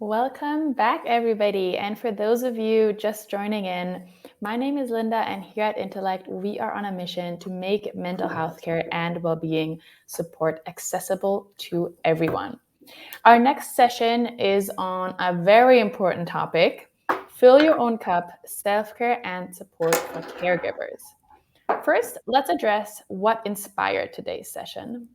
Welcome back, everybody. And for those of you just joining in, my name is Linda, and here at Intellect, we are on a mission to make mental health care and well-being support accessible to everyone. Our next session is on a very important topic: fill your own cup, self-care and support for caregivers. First, let's address what inspired today's session.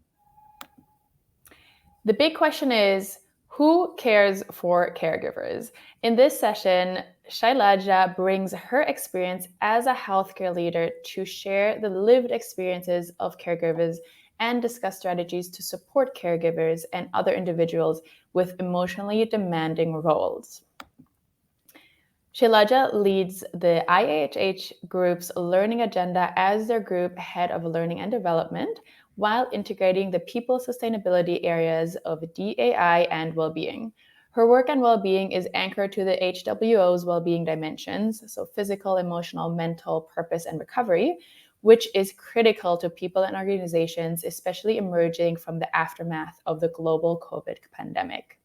The big question is, who cares for caregivers? In this session, Shailaja brings her experience as a healthcare leader to share the lived experiences of caregivers and discuss strategies to support caregivers and other individuals with emotionally demanding roles. Shailaja leads the IHH Group's learning agenda as their group head of learning and development, while integrating the people sustainability areas of DAI and well-being. Her work on well-being is anchored to the HWO's well-being dimensions, so physical, emotional, mental, purpose, and recovery, which is critical to people and organizations, especially emerging from the aftermath of the global COVID pandemic.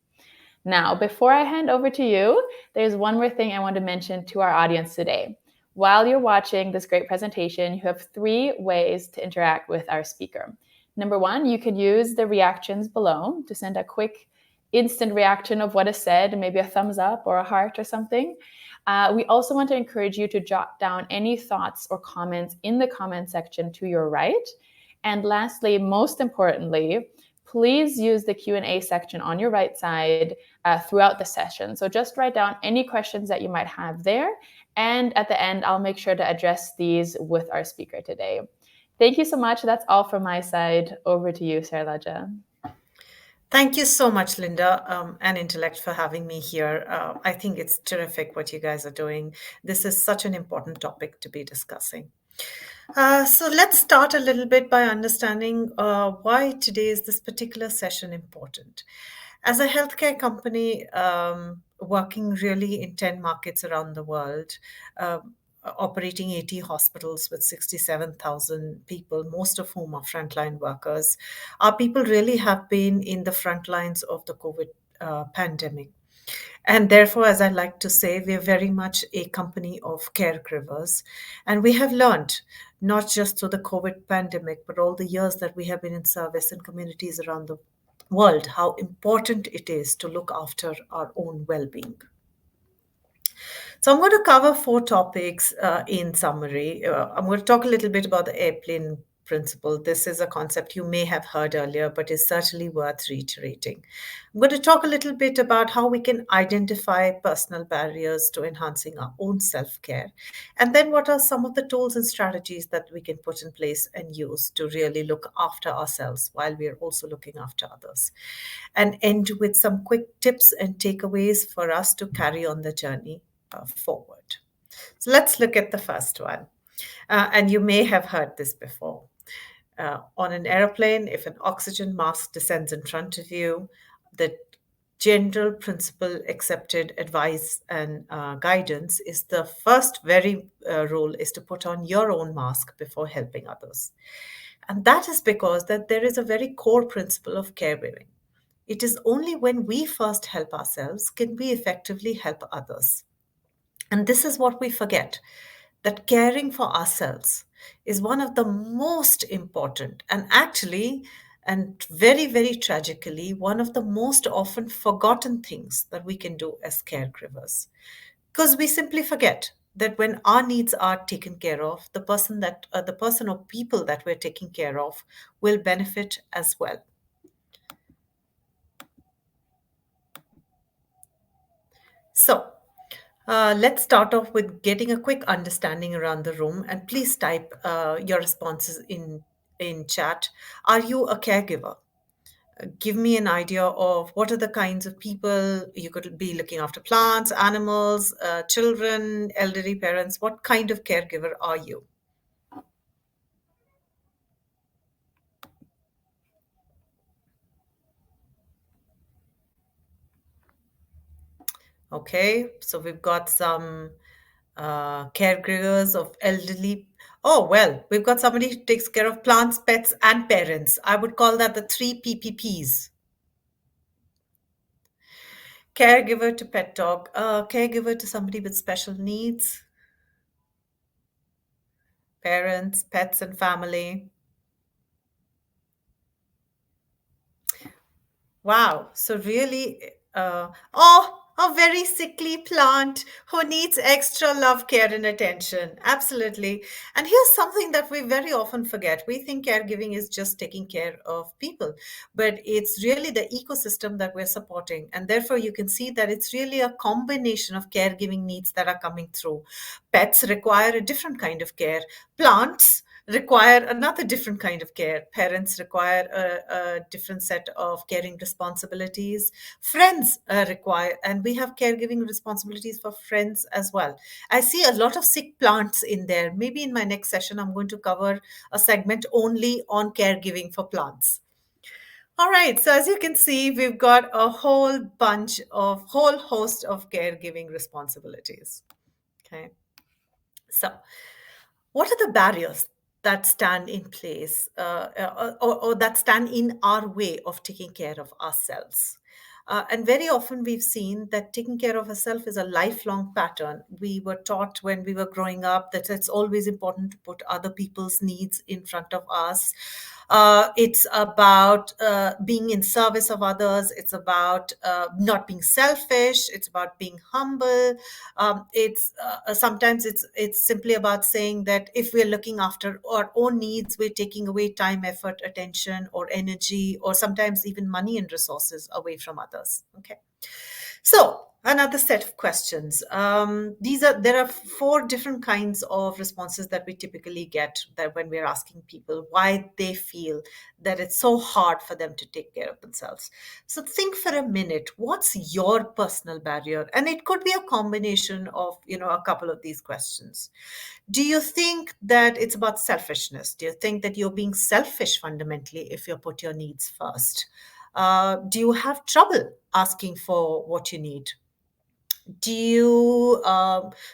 Now, before I hand over to you, there's one more thing I want to mention to our audience today. While you're watching this great presentation, you have 3 ways to interact with our speaker. Number 1, you could use the reactions below to send a quick instant reaction of what is said, maybe a thumbs up or a heart or something. We also want to encourage you to jot down any thoughts or comments in the comment section to your right. And lastly, most importantly, please use the Q&A section on your right side throughout the session. So just write down any questions that you might have there. And at the end, I'll make sure to address these with our speaker today. Thank you so much. That's all from my side. Over to you, Shailaja. Thank you so much, Linda and Intellect, for having me here. I think it's terrific what you guys are doing. This is such an important topic to be discussing. So let's start a little bit by understanding why today is this particular session important. As a healthcare company working really in 10 markets around the world, operating 80 hospitals with 67,000 people, most of whom are frontline workers, our people really have been in the front lines of the COVID pandemic. And therefore, as I like to say, we are very much a company of caregivers. And we have learned, not just through the COVID pandemic, but all the years that we have been in service in communities around the world, how important it is to look after our own well-being. So I'm going to cover 4 topics in summary. I'm going to talk a little bit about the airplane principle. This is a concept you may have heard earlier, but is certainly worth reiterating. I'm going to talk a little bit about how we can identify personal barriers to enhancing our own self-care, and then what are some of the tools and strategies that we can put in place and use to really look after ourselves while we are also looking after others, and end with some quick tips and takeaways for us to carry on the journey forward. So let's look at the first one. And you may have heard this before. On an airplane, if an oxygen mask descends in front of you, the general principle, accepted advice and guidance is the first very rule is to put on your own mask before helping others. And that is because that there is a very core principle of caregiving. It is only when we first help ourselves can we effectively help others. And this is what we forget, that caring for ourselves is one of the most important and actually, and very, very tragically, one of the most often forgotten things that we can do as caregivers. Because we simply forget that when our needs are taken care of, the person or people that we're taking care of will benefit as well. So, let's start off with getting a quick understanding around the room, and please type your responses in chat. Are you a caregiver? Give me an idea of what are the kinds of people you could be looking after: plants, animals, children, elderly parents. What kind of caregiver are you? Okay, so we've got some caregivers of elderly. Oh, well, we've got somebody who takes care of plants, pets, and parents. I would call that the 3 PPPs. Caregiver to pet dog, caregiver to somebody with special needs, parents, pets, and family. Wow. So really, a very sickly plant who needs extra love, care, and attention. Absolutely. And here's something that we very often forget. We think caregiving is just taking care of people, but it's really the ecosystem that we're supporting. And therefore, you can see that it's really a combination of caregiving needs that are coming through. Pets require a different kind of care. Plants require another different kind of care. Parents require a different set of caring responsibilities. Friends require, and we have caregiving responsibilities for friends as well. I see a lot of sick plants in there. Maybe in my next session, I'm going to cover a segment only on caregiving for plants. All right, so as you can see, we've got a whole host of caregiving responsibilities. Okay, so what are the barriers that stand in place or that stand in our way of taking care of ourselves? And very often we've seen that taking care of ourselves is a lifelong pattern. We were taught when we were growing up that it's always important to put other people's needs in front of us. It's about being in service of others. It's about not being selfish. It's about being humble. It's sometimes it's simply about saying that if we're looking after our own needs, we're taking away time, effort, attention, or energy, or sometimes even money and resources away from others. Okay. So another set of questions. There are four different kinds of responses that we typically get that when we're asking people why they feel that it's so hard for them to take care of themselves. So think for a minute, what's your personal barrier? And it could be a combination of, a couple of these questions. Do you think that it's about selfishness? Do you think that you're being selfish fundamentally if you put your needs first? Do you have trouble asking for what you need? Do you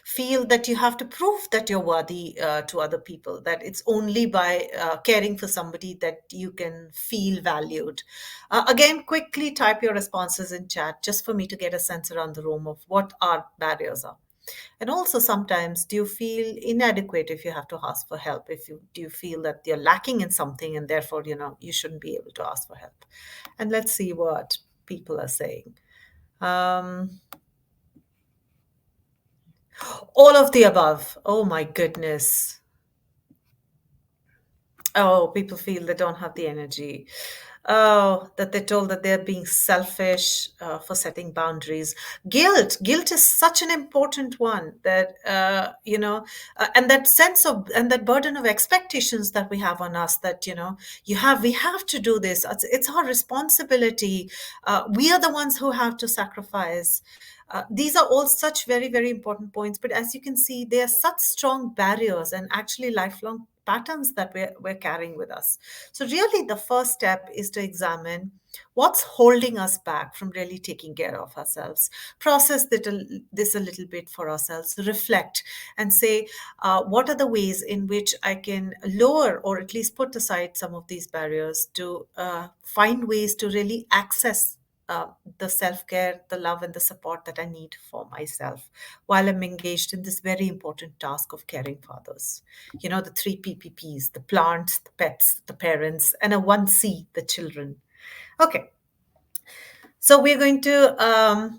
feel that you have to prove that you're worthy to other people, that it's only by caring for somebody that you can feel valued? Again, quickly type your responses in chat just for me to get a sense around the room of what our barriers are. And also, sometimes, do you feel inadequate if you have to ask for help? Do you feel that you're lacking in something and therefore, you shouldn't be able to ask for help? And let's see what people are saying. Um, all of the above. Oh my goodness. Oh, people feel they don't have the energy. Oh, that they're told that they're being selfish for setting boundaries. Guilt is such an important one that, and that sense of, and that burden of expectations that we have on us that, we have to do this. It's our responsibility. We are the ones who have to sacrifice. These are all such very, very important points. But as you can see, they are such strong barriers and actually lifelong patterns that we're carrying with us. So, really, the first step is to examine what's holding us back from really taking care of ourselves. Process this a little bit for ourselves, reflect and say, what are the ways in which I can lower or at least put aside some of these barriers to find ways to really access the self care, the love, and the support that I need for myself while I'm engaged in this very important task of caring for others. The three PPPs: the plants, the pets, the parents, and a 1C, the children. Okay, so we're going to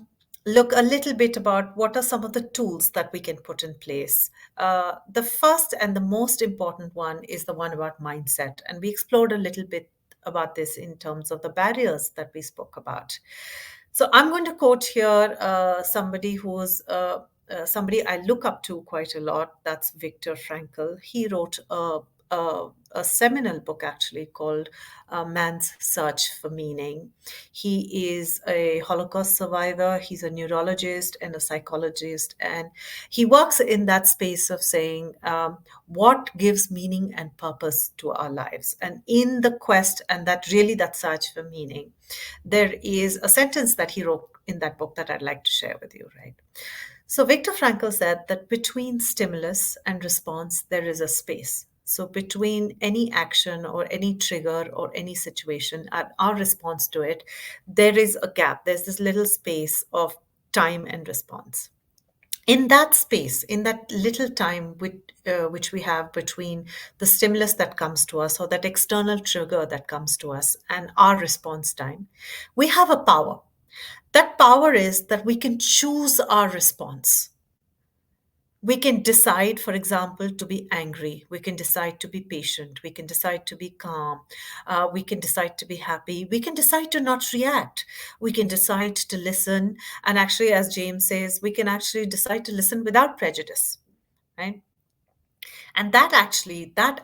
look a little bit about what are some of the tools that we can put in place. The first and the most important one is the one about mindset. And we explored a little bit about this in terms of the barriers that we spoke about. So I'm going to quote here somebody I look up to quite a lot. That's Viktor Frankl. He wrote a seminal book actually called Man's Search for Meaning. He is a Holocaust survivor, he's a neurologist and a psychologist, and he works in that space of saying what gives meaning and purpose to our lives. And in the quest and that search for meaning, there is a sentence that he wrote in that book that I'd like to share with you, right? So Viktor Frankl said that between stimulus and response, there is a space. So between any action or any trigger or any situation and our response to it, there is a gap. There's this little space of time and response. In that space, in that little time which we have between the stimulus that comes to us or that external trigger that comes to us and our response time, we have a power. That power is that we can choose our response. We can decide, for example, to be angry. We can decide to be patient. We can decide to be calm. We can decide to be happy. We can decide to not react. We can decide to listen. And actually, as James says, we can actually decide to listen without prejudice, right? And that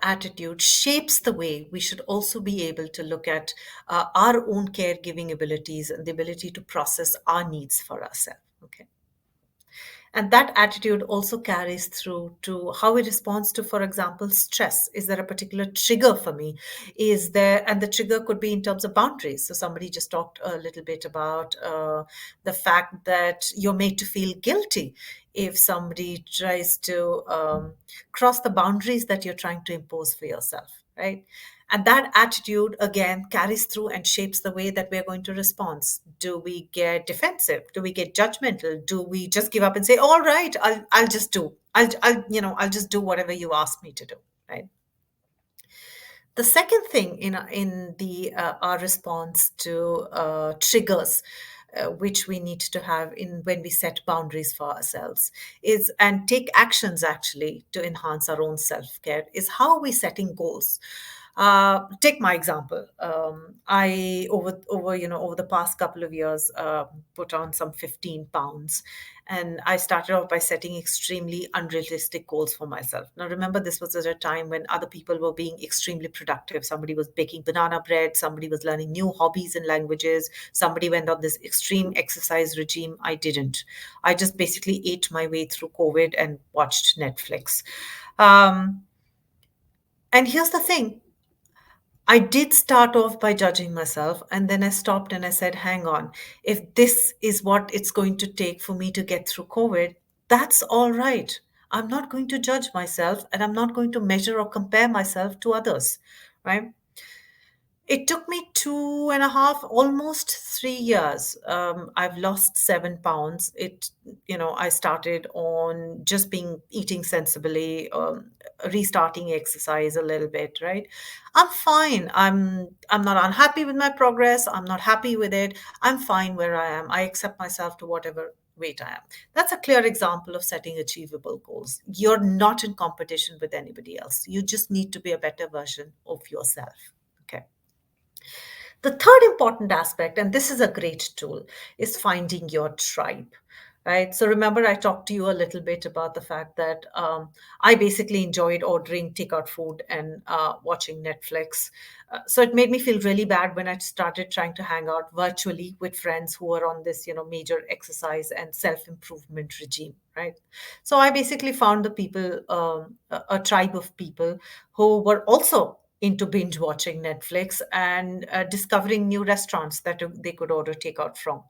attitude shapes the way we should also be able to look at our own caregiving abilities and the ability to process our needs for ourselves. Okay. And that attitude also carries through to how we respond to, for example, stress. Is there a particular trigger for me? Is there, and the trigger could be in terms of boundaries. So somebody just talked a little bit about the fact that you're made to feel guilty if somebody tries to cross the boundaries that you're trying to impose for yourself, right? And that attitude, again, carries through and shapes the way that we're going to respond. Do we get defensive? Do we get judgmental? Do we just give up and say, all right, I'll just do. I'll just do whatever you ask me to do, right? The second thing in the our response to triggers, which we need to have in when we set boundaries for ourselves, is and take actions actually to enhance our own self care. Is how are we setting goals? Take my example. I over the past couple of years put on some 15 pounds, and I started off by setting extremely unrealistic goals for myself. Now, remember, this was at a time when other people were being extremely productive. Somebody was baking banana bread, somebody was learning new hobbies and languages, somebody went on this extreme exercise regime. I didn't. I just basically ate my way through COVID and watched Netflix. Um, and here's the thing, I did start off by judging myself, and then I stopped and I said, hang on, if this is what it's going to take for me to get through COVID, that's all right. I'm not going to judge myself and I'm not going to measure or compare myself to others, right? It took me 2.5, almost 3 years. I've lost 7 pounds. I started on just being eating sensibly, restarting exercise a little bit, right? I'm fine. I'm not unhappy with my progress. I'm not happy with it. I'm fine where I am. I accept myself to whatever weight I am. That's a clear example of setting achievable goals. You're not in competition with anybody else. You just need to be a better version of yourself. Okay. The third important aspect, and this is a great tool, is finding your tribe. Right. So remember, I talked to you a little bit about the fact that I basically enjoyed ordering takeout food and watching Netflix. So it made me feel really bad when I started trying to hang out virtually with friends who were on this, major exercise and self-improvement regime. Right. So I basically found the people, a tribe of people who were also into binge watching Netflix and discovering new restaurants that they could order takeout from.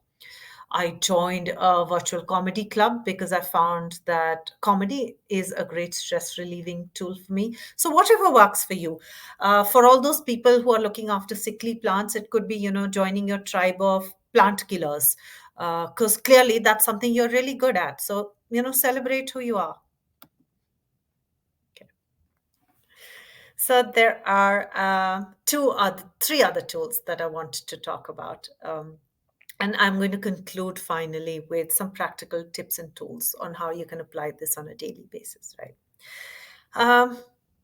I joined a virtual comedy club because I found that comedy is a great stress relieving tool for me. So, whatever works for you. For all those people who are looking after sickly plants, it could be, joining your tribe of plant killers, because clearly that's something you're really good at. So, celebrate who you are. Okay. So there are three other tools that I want to talk about. And I'm going to conclude finally with some practical tips and tools on how you can apply this on a daily basis, right? Um,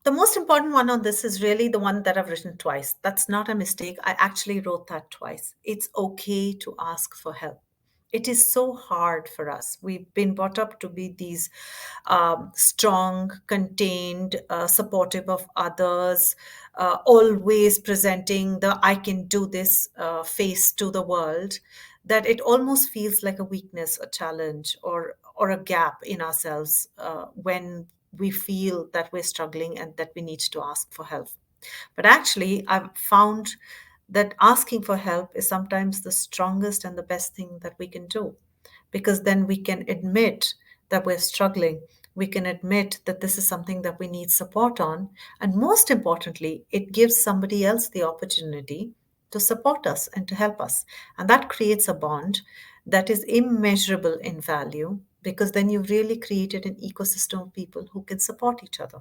the most important one on this is really the one that I've written twice. That's not a mistake. I actually wrote that twice. It's okay to ask for help. It is so hard for us. We've been brought up to be these strong, contained, supportive of others, always presenting the I can do this face to the world, that it almost feels like a weakness, a challenge, or a gap in ourselves when we feel that we're struggling and that we need to ask for help. But actually, I've found that asking for help is sometimes the strongest and the best thing that we can do, because then we can admit that we're struggling. We can admit that this is something that we need support on. And most importantly, it gives somebody else the opportunity to support us and to help us. And that creates a bond that is immeasurable in value, because then you've really created an ecosystem of people who can support each other.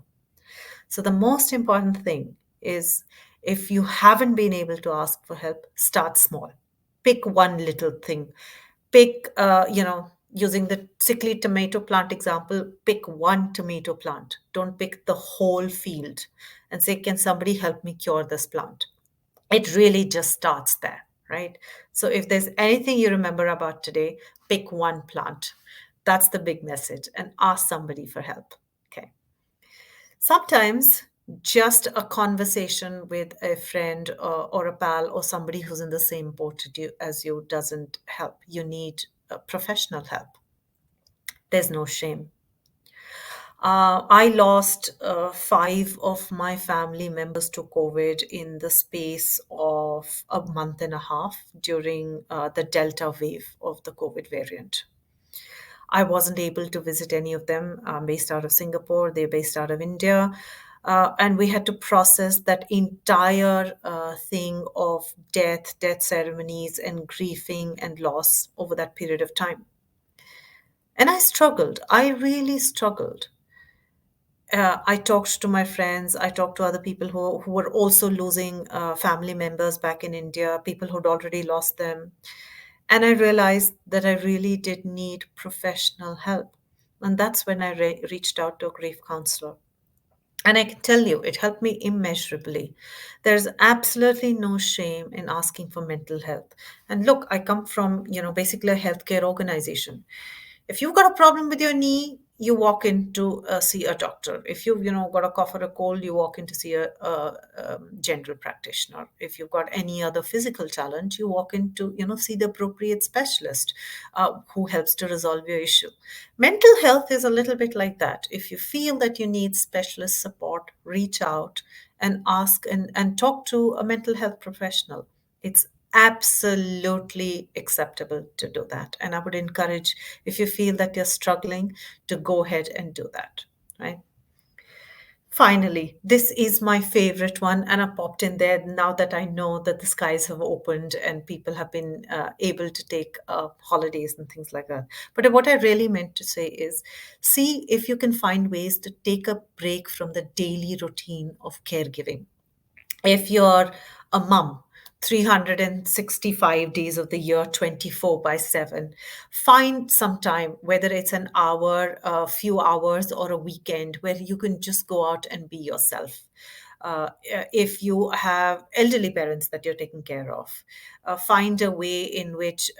So the most important thing is, if you haven't been able to ask for help, start small. Pick one little thing. Pick, using the sickly tomato plant example, pick one tomato plant. Don't pick the whole field and say, can somebody help me cure this plant? It really just starts there, right? So if there's anything you remember about today, pick one plant. That's the big message, and ask somebody for help. Okay. Sometimes just a conversation with a friend, or a pal, or somebody who's in the same boat as you doesn't help. You need professional help. There's no shame. I lost five of my family members to COVID in the space of a month and a half during the Delta wave of the COVID variant. I wasn't able to visit any of them. I'm based out of Singapore, they're based out of India. And we had to process that entire thing of death ceremonies, and grieving and loss over that period of time. And I struggled. I really struggled. I talked to my friends. I talked to other people who were also losing family members back in India, people who'd already lost them. And I realized that I really did need professional help. And that's when I reached out to a grief counselor. And I can tell you, it helped me immeasurably. There's absolutely no shame in asking for mental health. And look, I come from, basically a healthcare organization. If you've got a problem with your knee, you walk in to see a doctor. If you've got a cough or a cold, you walk in to see a general practitioner. If you've got any other physical challenge, you walk in to see the appropriate specialist who helps to resolve your issue. Mental health is a little bit like that. If you feel that you need specialist support, reach out and ask and talk to a mental health professional. It's absolutely acceptable to do that. And I would encourage, if you feel that you're struggling, to go ahead and do that, right? Finally, this is my favorite one, and I popped in there now that I know that the skies have opened and people have been able to take holidays and things like that. But what I really meant to say is, see if you can find ways to take a break from the daily routine of caregiving. If you're a mom, 365 days of the year, 24 by 7, find some time, whether it's an hour, a few hours, or a weekend, where you can just go out and be yourself. If you have elderly parents that you're taking care of, find a way in which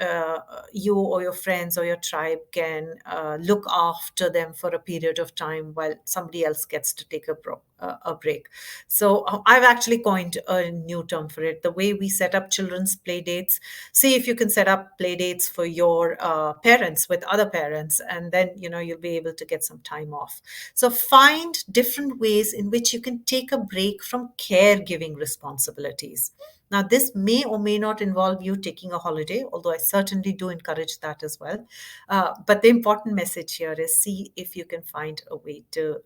you or your friends or your tribe can look after them for a period of time while somebody else gets to take a break. So I've actually coined a new term for it. The way we set up children's play dates, see if you can set up play dates for your parents with other parents, and then you'll be able to get some time off. So find different ways in which you can take a break from caregiving responsibilities. Now, this may or may not involve you taking a holiday, although I certainly do encourage that as well. But the important message here is, see if you can find a way to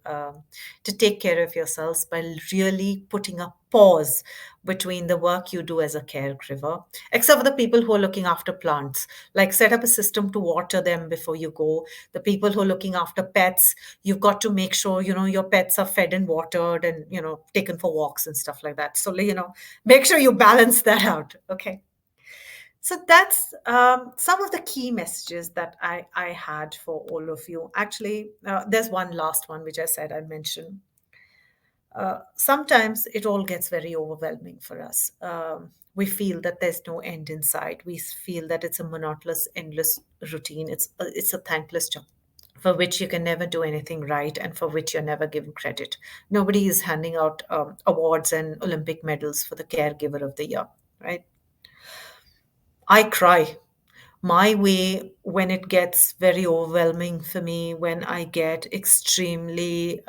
take care of yourselves by really putting a pause between the work you do as a caregiver, except for the people who are looking after plants. Like, set up a system to water them before you go. The people who are looking after pets, you've got to make sure your pets are fed and watered and taken for walks and stuff like that. So make sure you balance that out. Okay. So that's some of the key messages that I had for all of you. Actually, there's one last one which I said I'd mention. Sometimes it all gets very overwhelming for us. We feel that there's no end in sight. We feel that it's a monotonous, endless routine. It's a thankless job for which you can never do anything right, and for which you're never given credit. Nobody is handing out awards and Olympic medals for the caregiver of the year, right? I cry my way when it gets very overwhelming for me, when I get extremely,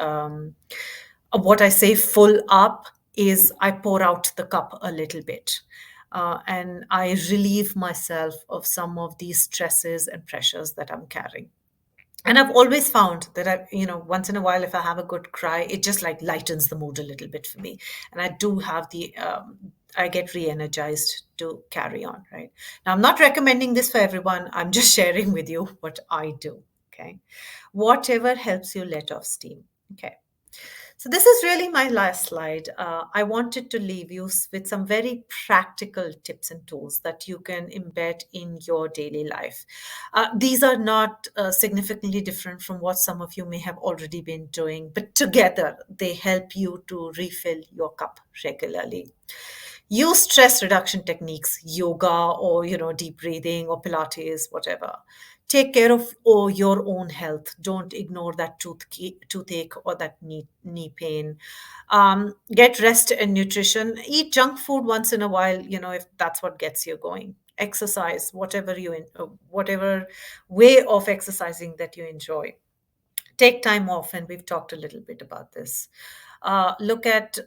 what I say full up is, I pour out the cup a little bit. And I relieve myself of some of these stresses and pressures that I'm carrying. And I've always found that once in a while, if I have a good cry, it just like lightens the mood a little bit for me. And I do have I get re-energized to carry on, right? Now, I'm not recommending this for everyone. I'm just sharing with you what I do. Okay. Whatever helps you let off steam. Okay. So, this is really my last slide. I wanted to leave you with some very practical tips and tools that you can embed in your daily life. These are not significantly different from what some of you may have already been doing, but together they help you to refill your cup regularly. Use stress reduction techniques, yoga or deep breathing or Pilates, whatever. Take care of your own health. Don't ignore that toothache or that knee pain. Get rest and nutrition. Eat junk food once in a while, if that's what gets you going. Exercise, whatever way of exercising that you enjoy. Take time off, and we've talked a little bit about this. Look at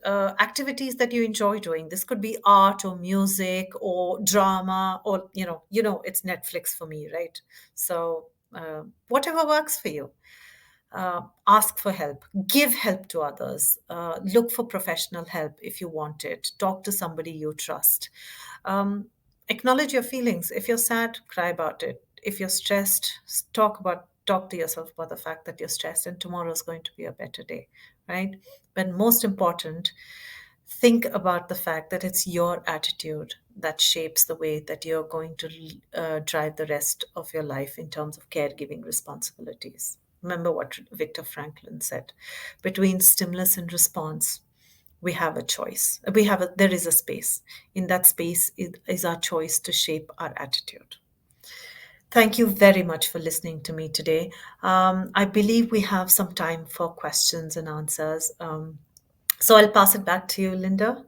activities that you enjoy doing. This could be art or music or drama, or it's Netflix for me, right? So whatever works for you. Ask for help, give help to others, look for professional help if you want it, talk to somebody you trust. um, Acknowledge your feelings. If you're sad, cry about it. If you're stressed, talk to yourself about the fact that you're stressed and tomorrow is going to be a better day, right? But most important, think about the fact that it's your attitude that shapes the way that you're going to drive the rest of your life in terms of caregiving responsibilities. Remember what Viktor Franklin said: between stimulus and response, we have a choice. There is a space. In that space is our choice to shape our attitude. Thank you very much for listening to me today. I believe we have some time for questions and answers. So I'll pass it back to you, Linda.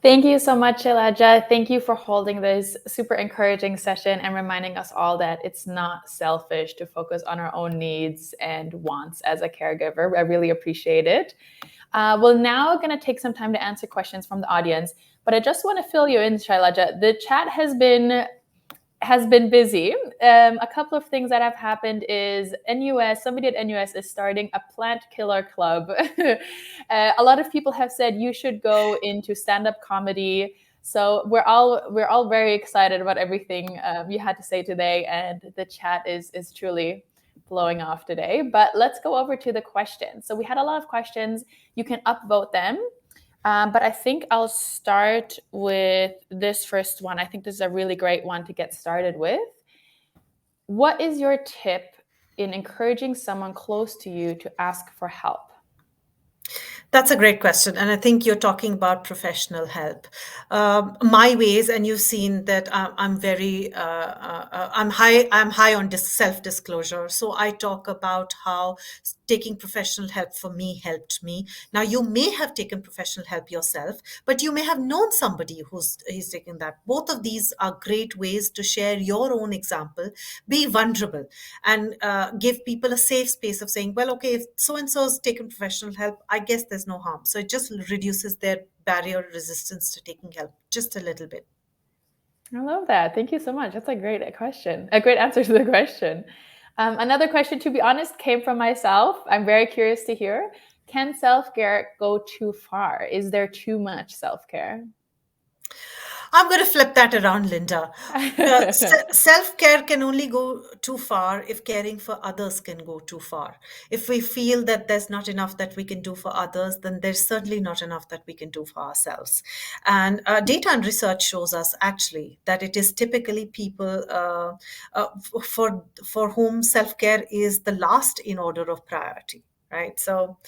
Thank you so much, Shailaja. Thank you for holding this super encouraging session and reminding us all that it's not selfish to focus on our own needs and wants as a caregiver. I really appreciate it. We're now going to take some time to answer questions from the audience, but I just want to fill you in, Shailaja. The chat has been busy. A couple of things that have happened is somebody at NUS is starting a plant killer club. A lot of people have said you should go into stand-up comedy. So we're all very excited about everything you had to say today, and the chat is truly blowing off today. But let's go over to the questions. So we had a lot of questions. You can upvote them. But I think I'll start with this first one. I think this is a really great one to get started with. What is your tip in encouraging someone close to you to ask for help? That's a great question, and I think you're talking about professional help. My ways, and you've seen that I'm very, I'm high. I'm high on self-disclosure. So I talk about how taking professional help for me helped me. Now you may have taken professional help yourself, but you may have known somebody who's taken that. Both of these are great ways to share your own example, be vulnerable, and give people a safe space of saying, well, okay, if so and so's taken professional help, I guess there's no harm. So it just reduces their barrier resistance to taking help just a little bit. I love that. Thank you so much. That's a great question, a great answer to the question. Another question, to be honest, came from myself. I'm very curious to hear. Can self-care go too far? Is there too much self-care? I'm going to flip that around, Linda. Self care can only go too far if caring for others can go too far. If we feel that there's not enough that we can do for others, then there's certainly not enough that we can do for ourselves. And data and research shows us actually that it is typically people for whom self care is the last in order of priority, right? So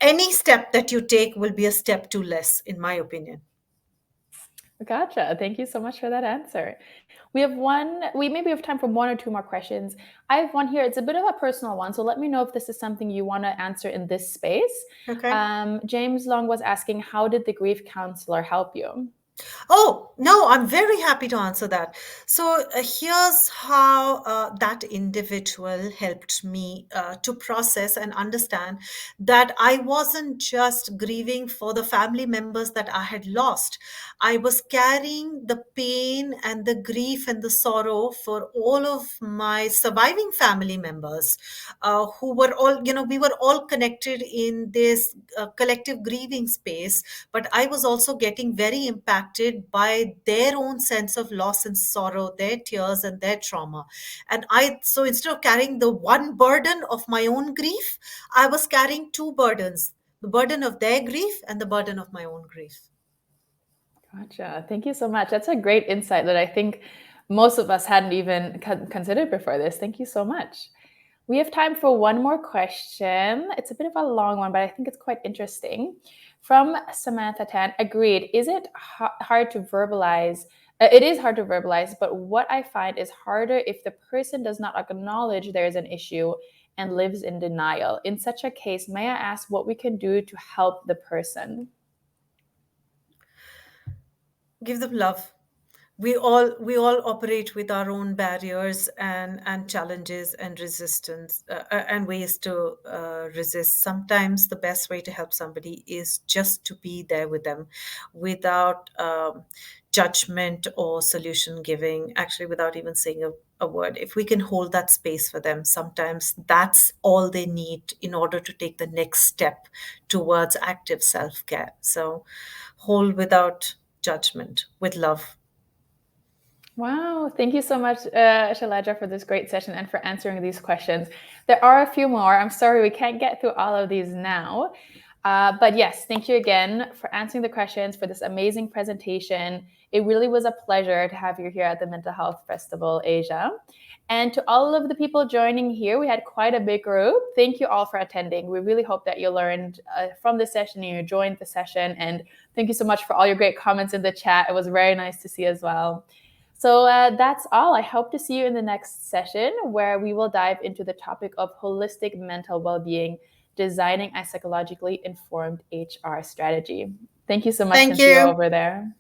any step that you take will be a step too less, in my opinion. Gotcha. Thank you so much for that answer. We maybe have time for one or two more questions. I have one here. It's a bit of a personal one, so let me know if this is something you want to answer in this space. Okay. James Long was asking, how did the grief counselor help you? Oh, no, I'm very happy to answer that. So, here's how that individual helped me to process and understand that I wasn't just grieving for the family members that I had lost. I was carrying the pain and the grief and the sorrow for all of my surviving family members who were all, we were all connected in this collective grieving space, but I was also getting very impacted by their own sense of loss and sorrow, their tears and their trauma. And so instead of carrying the one burden of my own grief, I was carrying two burdens, the burden of their grief and the burden of my own grief. Gotcha. Thank you so much. That's a great insight that I think most of us hadn't even considered before this. Thank you so much. We have time for one more question. It's a bit of a long one, but I think it's quite interesting. From Samantha Tan, agreed. Is it hard to verbalize? It is hard to verbalize, but what I find is harder if the person does not acknowledge there is an issue and lives in denial. In such a case, may I ask what we can do to help the person? Give them love. We all operate with our own barriers and challenges and resistance and ways to resist. Sometimes the best way to help somebody is just to be there with them without judgment or solution giving, actually without even saying a word. If we can hold that space for them, sometimes that's all they need in order to take the next step towards active self-care. So hold without judgment, with love. Wow, thank you so much, Shailaja, for this great session and for answering these questions. There are a few more. I'm sorry we can't get through all of these now. But yes, thank you again for answering the questions, for this amazing presentation. It really was a pleasure to have you here at the Mental Health Festival Asia. And to all of the people joining here, we had quite a big group. Thank you all for attending. We really hope that you learned from this session and you joined the session. And thank you so much for all your great comments in the chat. It was very nice to see as well. So that's all. I hope to see you in the next session where we will dive into the topic of holistic mental well-being, designing a psychologically informed HR strategy. Thank you so much Thank and see you you. over there.